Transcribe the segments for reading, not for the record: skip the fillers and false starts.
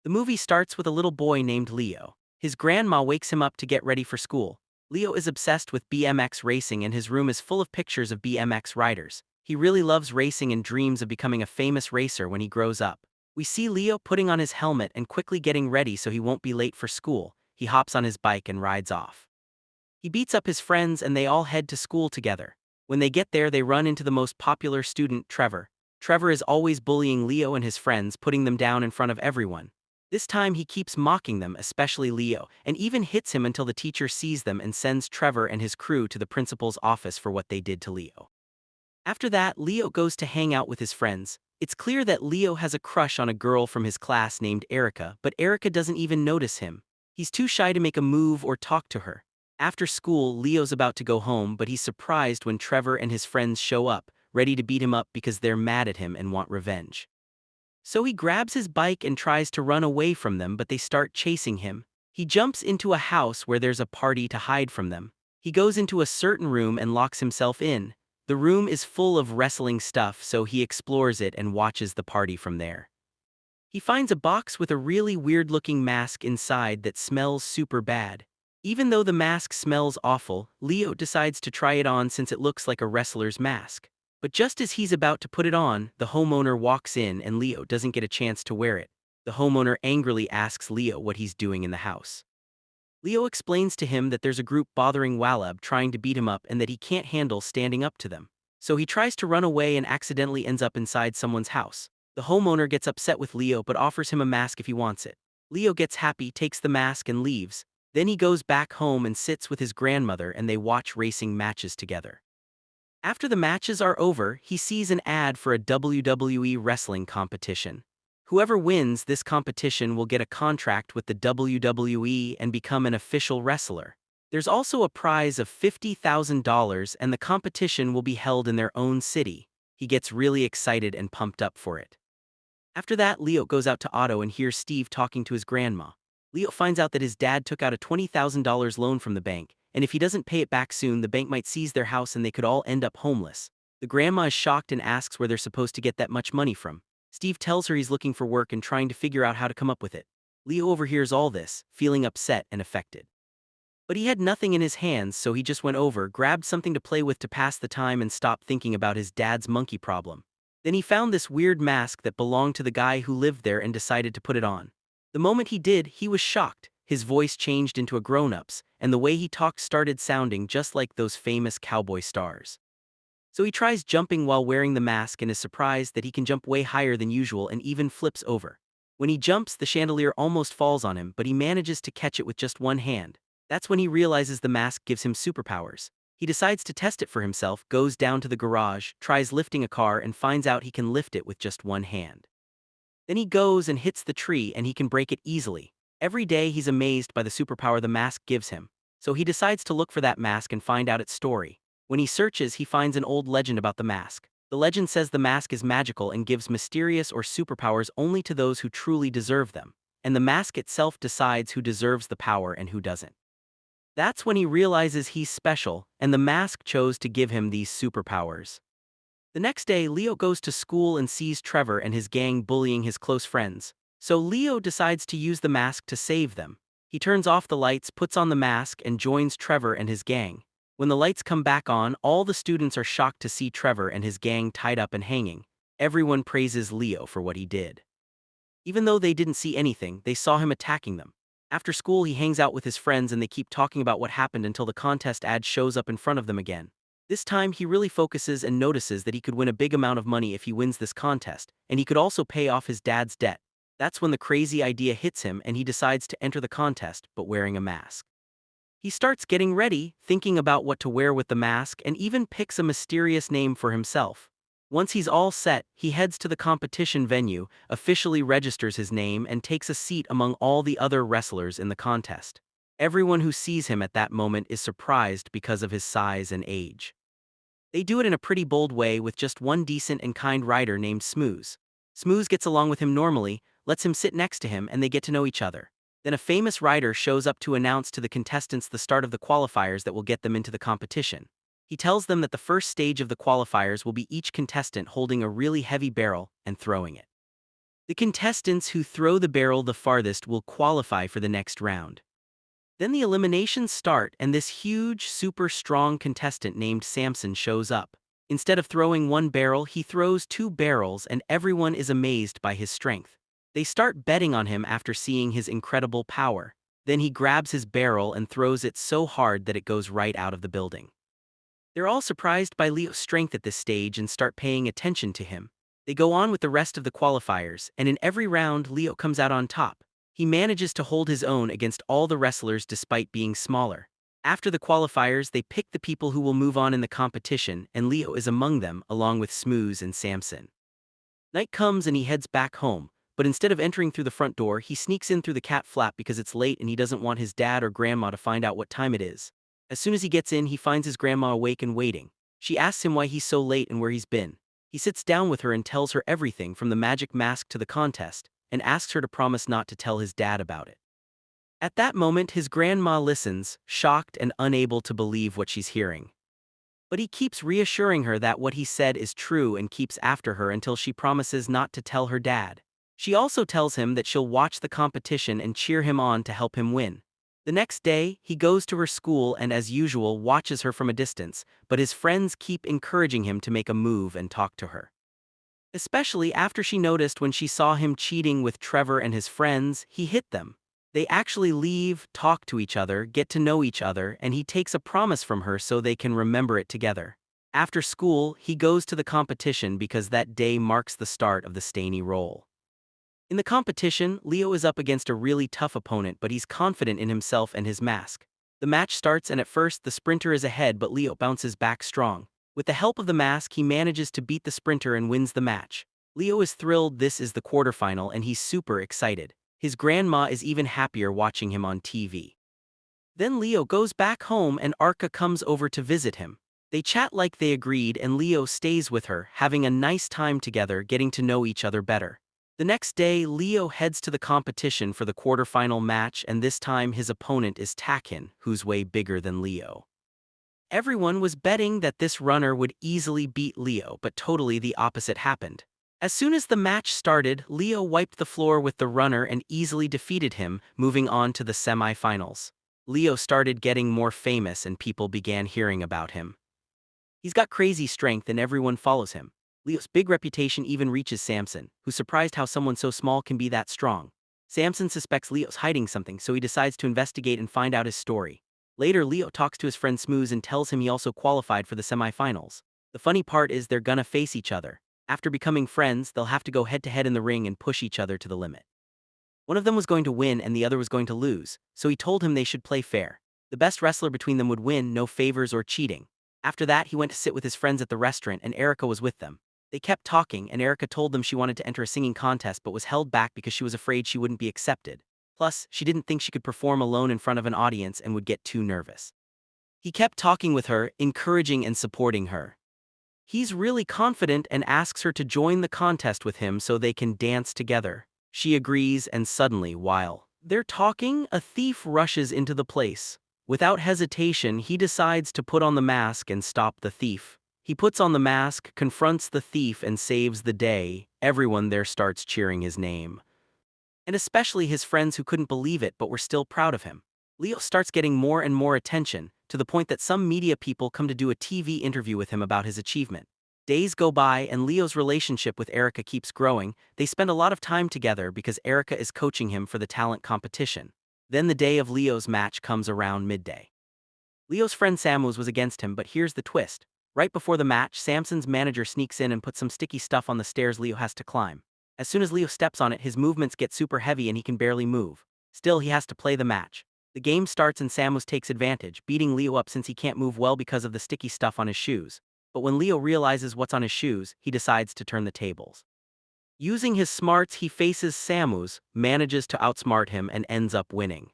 The movie starts with a little boy named Leo. His grandma wakes him up to get ready for school. Leo is obsessed with BMX racing and his room is full of pictures of BMX riders. He really loves racing and dreams of becoming a famous racer when he grows up. We see Leo putting on his helmet and quickly getting ready so he won't be late for school. He hops on his bike and rides off. He beats up his friends and they all head to school together. When they get there, they run into the most popular student, Trevor. Trevor is always bullying Leo and his friends, putting them down in front of everyone. This time he keeps mocking them, especially Leo, and even hits him until the teacher sees them and sends Trevor and his crew to the principal's office for what they did to Leo. After that, Leo goes to hang out with his friends. It's clear that Leo has a crush on a girl from his class named Erica, but Erica doesn't even notice him. He's too shy to make a move or talk to her. After school, Leo's about to go home, but he's surprised when Trevor and his friends show up, ready to beat him up because they're mad at him and want revenge. So he grabs his bike and tries to run away from them, but they start chasing him. He jumps into a house where there's a party to hide from them. He goes into a certain room and locks himself in. The room is full of wrestling stuff, so he explores it and watches the party from there. He finds a box with a really weird-looking mask inside that smells super bad. Even though the mask smells awful, Leo decides to try it on since it looks like a wrestler's mask. But just as he's about to put it on, the homeowner walks in and Leo doesn't get a chance to wear it. The homeowner angrily asks Leo what he's doing in the house. Leo explains to him that there's a group bothering Walab trying to beat him up and that he can't handle standing up to them. So he tries to run away and accidentally ends up inside someone's house. The homeowner gets upset with Leo but offers him a mask if he wants it. Leo gets happy, takes the mask and leaves. Then he goes back home and sits with his grandmother and they watch racing matches together. After the matches are over, he sees an ad for a WWE wrestling competition. Whoever wins this competition will get a contract with the WWE and become an official wrestler. There's also a prize of $50,000 and the competition will be held in their own city. He gets really excited and pumped up for it. After that, Leo goes out to Otto and hears Steve talking to his grandma. Leo finds out that his dad took out a $20,000 loan from the bank, and if he doesn't pay it back soon, the bank might seize their house and they could all end up homeless. The grandma is shocked and asks where they're supposed to get that much money from. Steve tells her he's looking for work and trying to figure out how to come up with it. Leo overhears all this, feeling upset and affected. But he had nothing in his hands, so he just went over, grabbed something to play with to pass the time and stopped thinking about his dad's monkey problem. Then he found this weird mask that belonged to the guy who lived there and decided to put it on. The moment he did, he was shocked. His voice changed into a grown-up's, and the way he talked started sounding just like those famous cowboy stars. So he tries jumping while wearing the mask and is surprised that he can jump way higher than usual and even flips over. When he jumps, the chandelier almost falls on him, but he manages to catch it with just one hand. That's when he realizes the mask gives him superpowers. He decides to test it for himself, goes down to the garage, tries lifting a car and finds out he can lift it with just one hand. Then he goes and hits the tree and he can break it easily. Every day he's amazed by the superpower the mask gives him. So he decides to look for that mask and find out its story. When he searches, he finds an old legend about the mask. The legend says the mask is magical and gives mysterious or superpowers only to those who truly deserve them. And the mask itself decides who deserves the power and who doesn't. That's when he realizes he's special, and the mask chose to give him these superpowers. The next day, Leo goes to school and sees Trevor and his gang bullying his close friends. So Leo decides to use the mask to save them. He turns off the lights, puts on the mask, and joins Trevor and his gang. When the lights come back on, all the students are shocked to see Trevor and his gang tied up and hanging. Everyone praises Leo for what he did. Even though they didn't see anything, they saw him attacking them. After school, he hangs out with his friends and they keep talking about what happened until the contest ad shows up in front of them again. This time, he really focuses and notices that he could win a big amount of money if he wins this contest, and he could also pay off his dad's debt. That's when the crazy idea hits him and he decides to enter the contest, but wearing a mask. He starts getting ready, thinking about what to wear with the mask, and even picks a mysterious name for himself. Once he's all set, he heads to the competition venue, officially registers his name, and takes a seat among all the other wrestlers in the contest. Everyone who sees him at that moment is surprised because of his size and age. They do it in a pretty bold way with just one decent and kind rider named Smooze. Smooze gets along with him normally, lets him sit next to him, and they get to know each other. Then a famous rider shows up to announce to the contestants the start of the qualifiers that will get them into the competition. He tells them that the first stage of the qualifiers will be each contestant holding a really heavy barrel and throwing it. The contestants who throw the barrel the farthest will qualify for the next round. Then the eliminations start and this huge, super strong contestant named Samson shows up. Instead of throwing one barrel, he throws two barrels and everyone is amazed by his strength. They start betting on him after seeing his incredible power. Then he grabs his barrel and throws it so hard that it goes right out of the building. They're all surprised by Leo's strength at this stage and start paying attention to him. They go on with the rest of the qualifiers, and in every round, Leo comes out on top. He manages to hold his own against all the wrestlers despite being smaller. After the qualifiers, they pick the people who will move on in the competition, and Leo is among them, along with Smooze and Samson. Night comes and he heads back home, but instead of entering through the front door, he sneaks in through the cat flap because it's late and he doesn't want his dad or grandma to find out what time it is. As soon as he gets in, he finds his grandma awake and waiting. She asks him why he's so late and where he's been. He sits down with her and tells her everything from the magic mask to the contest, and asks her to promise not to tell his dad about it. At that moment, his grandma listens, shocked and unable to believe what she's hearing. But he keeps reassuring her that what he said is true and keeps after her until she promises not to tell her dad. She also tells him that she'll watch the competition and cheer him on to help him win. The next day, he goes to her school and as usual watches her from a distance, but his friends keep encouraging him to make a move and talk to her. Especially after she noticed when she saw him cheating with Trevor and his friends, he hit them. They actually leave, talk to each other, get to know each other, and he takes a promise from her so they can remember it together. After school, he goes to the competition because that day marks the start of the Staney role. In the competition, Leo is up against a really tough opponent, but he's confident in himself and his mask. The match starts and at first the sprinter is ahead, but Leo bounces back strong. With the help of the mask, he manages to beat the sprinter and wins the match. Leo is thrilled. This is the quarterfinal and he's super excited. His grandma is even happier watching him on TV. Then Leo goes back home and Arca comes over to visit him. They chat like they agreed and Leo stays with her, having a nice time together, getting to know each other better. The next day, Leo heads to the competition for the quarterfinal match, and this time his opponent is Takin, who's way bigger than Leo. Everyone was betting that this runner would easily beat Leo, but totally the opposite happened. As soon as the match started, Leo wiped the floor with the runner and easily defeated him, moving on to the semi-finals. Leo started getting more famous and people began hearing about him. He's got crazy strength and everyone follows him. Leo's big reputation even reaches Samson, who's surprised how someone so small can be that strong. Samson suspects Leo's hiding something, so he decides to investigate and find out his story. Later, Leo talks to his friend Smooze and tells him he also qualified for the semi-finals. The funny part is they're gonna face each other. After becoming friends, they'll have to go head-to-head in the ring and push each other to the limit. One of them was going to win and the other was going to lose, so he told him they should play fair. The best wrestler between them would win, no favors or cheating. After that, he went to sit with his friends at the restaurant and Erica was with them. They kept talking and Erica told them she wanted to enter a singing contest but was held back because she was afraid she wouldn't be accepted. Plus, she didn't think she could perform alone in front of an audience and would get too nervous. He kept talking with her, encouraging and supporting her. He's really confident and asks her to join the contest with him so they can dance together. She agrees and suddenly, while they're talking, a thief rushes into the place. Without hesitation, he decides to put on the mask and stop the thief. He puts on the mask, confronts the thief and saves the day. Everyone there starts cheering his name. And especially his friends who couldn't believe it but were still proud of him. Leo starts getting more and more attention, to the point that some media people come to do a TV interview with him about his achievement. Days go by and Leo's relationship with Erica keeps growing. They spend a lot of time together because Erica is coaching him for the talent competition. Then the day of Leo's match comes around midday. Leo's friend Samus was against him, but here's the twist. Right before the match, Samson's manager sneaks in and puts some sticky stuff on the stairs Leo has to climb. As soon as Leo steps on it, his movements get super heavy and he can barely move. Still, he has to play the match. The game starts and Samus takes advantage, beating Leo up since he can't move well because of the sticky stuff on his shoes. But when Leo realizes what's on his shoes, he decides to turn the tables. Using his smarts, he faces Samus, manages to outsmart him and ends up winning.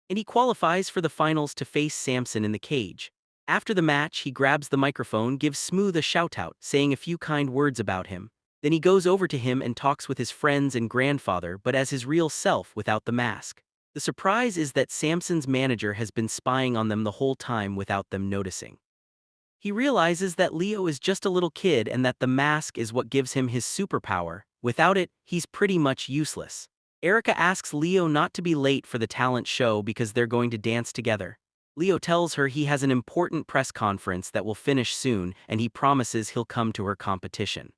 And he qualifies for the finals to face Samson in the cage. After the match, he grabs the microphone, gives Smooth a shout-out, saying a few kind words about him. Then he goes over to him and talks with his friends and grandfather, but as his real self without the mask. The surprise is that Samson's manager has been spying on them the whole time without them noticing. He realizes that Leo is just a little kid and that the mask is what gives him his superpower, Without it, he's pretty much useless. Erica asks Leo not to be late for the talent show because they're going to dance together. Leo tells her he has an important press conference that will finish soon and he promises he'll come to her competition.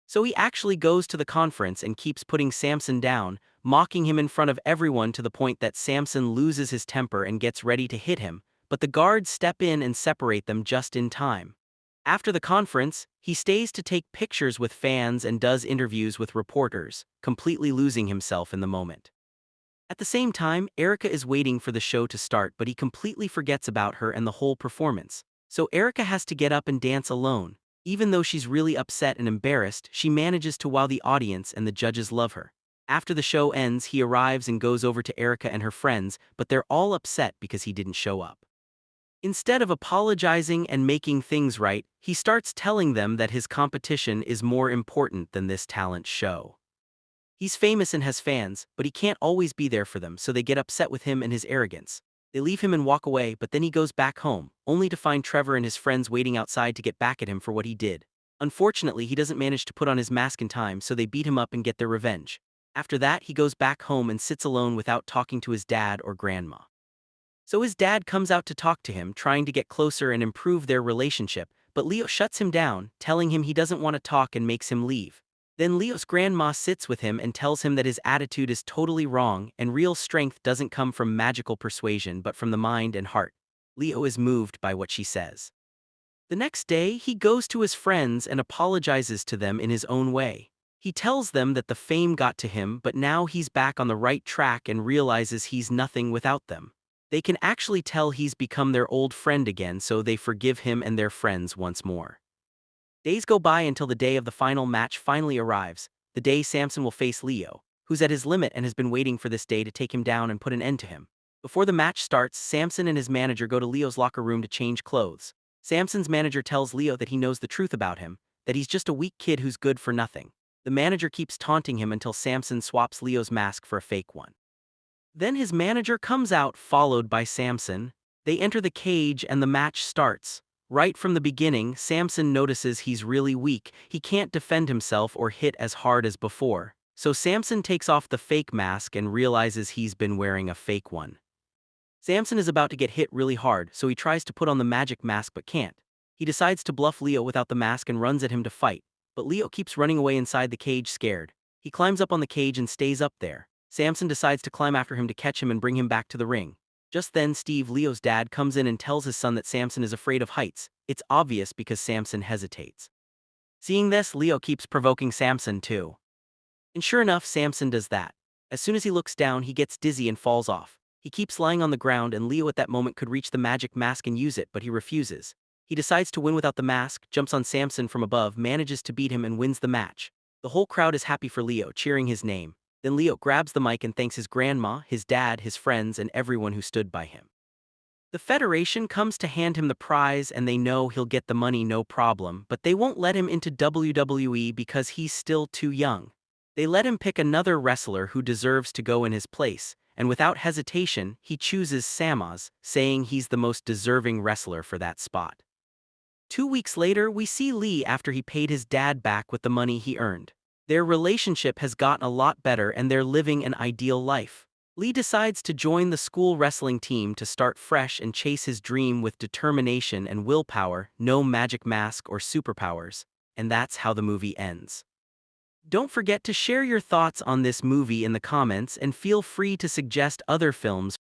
So he actually goes to the conference and keeps putting Samson down, mocking him in front of everyone to the point that Samson loses his temper and gets ready to hit him, but the guards step in and separate them just in time. After the conference, he stays to take pictures with fans and does interviews with reporters, completely losing himself in the moment. At the same time, Erica is waiting for the show to start, but he completely forgets about her and the whole performance. So Erica has to get up and dance alone. Even though she's really upset and embarrassed, she manages to wow the audience and the judges love her. After the show ends, he arrives and goes over to Erica and her friends, but they're all upset because he didn't show up. Instead of apologizing and making things right, he starts telling them that his competition is more important than this talent show. He's famous and has fans, but he can't always be there for them, so they get upset with him and his arrogance. They leave him and walk away, but then he goes back home, only to find Trevor and his friends waiting outside to get back at him for what he did. Unfortunately, he doesn't manage to put on his mask in time, so they beat him up and get their revenge. After that, he goes back home and sits alone without talking to his dad or grandma. So his dad comes out to talk to him, trying to get closer and improve their relationship, but Leo shuts him down, telling him he doesn't want to talk and makes him leave. Then Leo's grandma sits with him and tells him that his attitude is totally wrong and real strength doesn't come from magical persuasion but from the mind and heart. Leo is moved by what she says. The next day, he goes to his friends and apologizes to them in his own way. He tells them that the fame got to him, but now he's back on the right track and realizes he's nothing without them. They can actually tell he's become their old friend again, so they forgive him and their friends once more. Days go by until the day of the final match finally arrives, the day Samson will face Leo, who's at his limit and has been waiting for this day to take him down and put an end to him. Before the match starts, Samson and his manager go to Leo's locker room to change clothes. Samson's manager tells Leo that he knows the truth about him, that he's just a weak kid who's good for nothing. The manager keeps taunting him until Samson swaps Leo's mask for a fake one. Then his manager comes out, followed by Samson. They enter the cage and the match starts. Right from the beginning, Samson notices he's really weak. He can't defend himself or hit as hard as before. So Samson takes off the fake mask and realizes he's been wearing a fake one. Samson is about to get hit really hard, so he tries to put on the magic mask but can't. He decides to bluff Leo without the mask and runs at him to fight, but Leo keeps running away inside the cage scared. He climbs up on the cage and stays up there. Samson decides to climb after him to catch him and bring him back to the ring. Just then, Steve, Leo's dad, comes in and tells his son that Samson is afraid of heights. It's obvious because Samson hesitates. Seeing this, Leo keeps provoking Samson too. And sure enough, Samson does that. As soon as he looks down, he gets dizzy and falls off. He keeps lying on the ground and Leo at that moment could reach the magic mask and use it, but he refuses. He decides to win without the mask, jumps on Samson from above, manages to beat him and wins the match. The whole crowd is happy for Leo, cheering his name. Then Leo grabs the mic and thanks his grandma, his dad, his friends, and everyone who stood by him. The Federation comes to hand him the prize and they know he'll get the money no problem, but they won't let him into WWE because he's still too young. They let him pick another wrestler who deserves to go in his place, and without hesitation, he chooses Samaz, saying he's the most deserving wrestler for that spot. 2 weeks later, we see Lee after he paid his dad back with the money he earned. Their relationship has gotten a lot better and they're living an ideal life. Lee decides to join the school wrestling team to start fresh and chase his dream with determination and willpower, no magic mask or superpowers, and that's how the movie ends. Don't forget to share your thoughts on this movie in the comments and feel free to suggest other films